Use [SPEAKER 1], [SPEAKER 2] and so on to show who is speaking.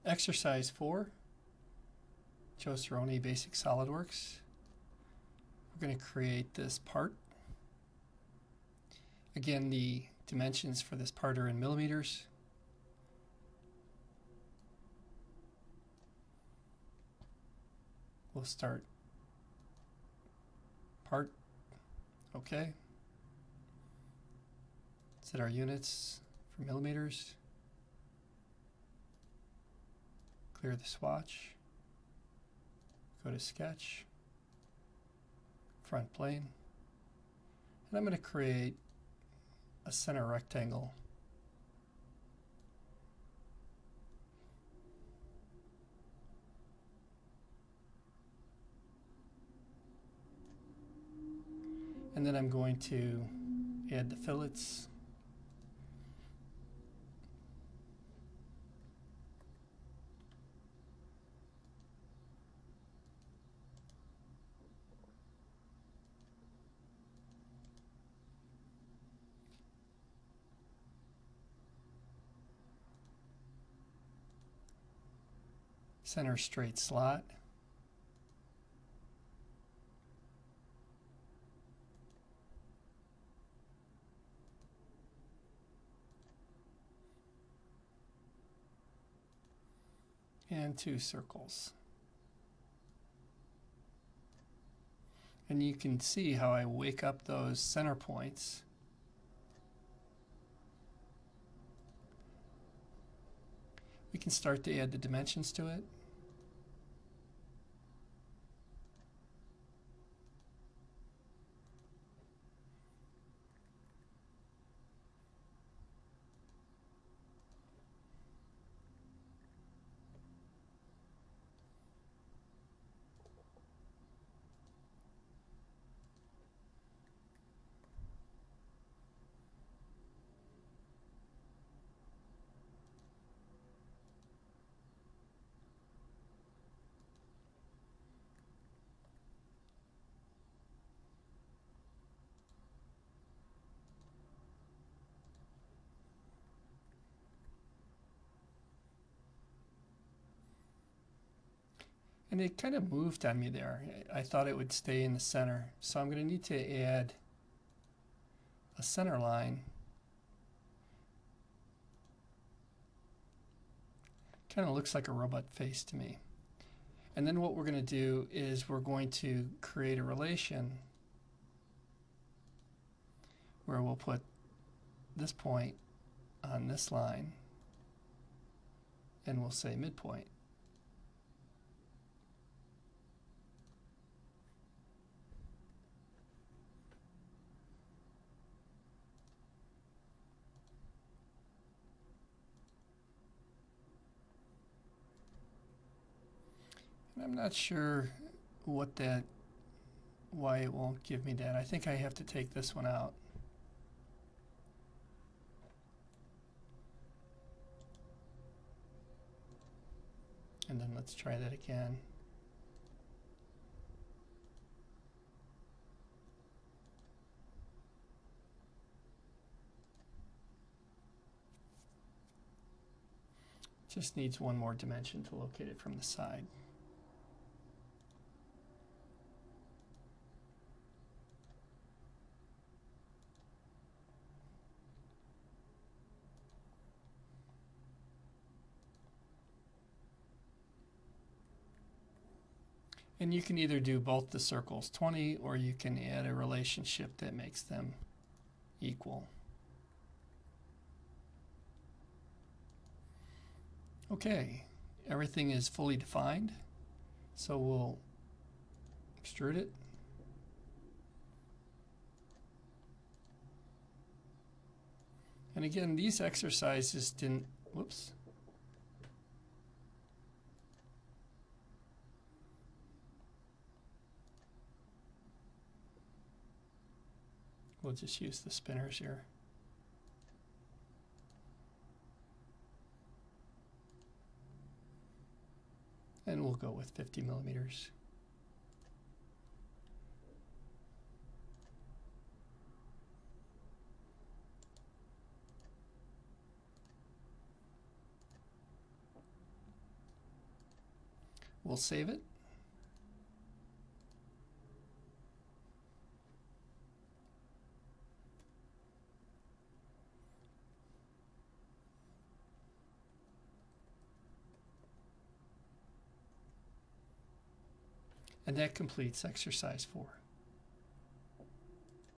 [SPEAKER 1] Exercise 4, Joe Cerrone, Basic SolidWorks. We're going to create this part. Again, the dimensions for this part are in millimeters. We'll start part. Okay. Set our units for millimeters. Clear the swatch. Go to Sketch. Front plane. And I'm going to create a center rectangle. And then I'm going to add the fillets. Center straight slot. And 2 circles. And you can see how I wake up those center points. We can start to add the dimensions to it. And it kind of moved on me there. I thought it would stay in the center. So I'm going to need to add a center line. Kind of looks like a robot face to me. And then what we're going to do is we're going to create a relation where we'll put this point on this line and we'll say midpoint. I'm not sure why it won't give me that. I think I have to take this one out. And then let's try that again. Just needs one more dimension to locate it from the side. And you can either do both the circles 20 or you can add a relationship that makes them equal. Okay, everything is fully defined, so we'll extrude it. And again, these exercises didn't, whoops. We'll just use the spinners here. And we'll go with 50 millimeters. We'll save it. And that completes exercise 4.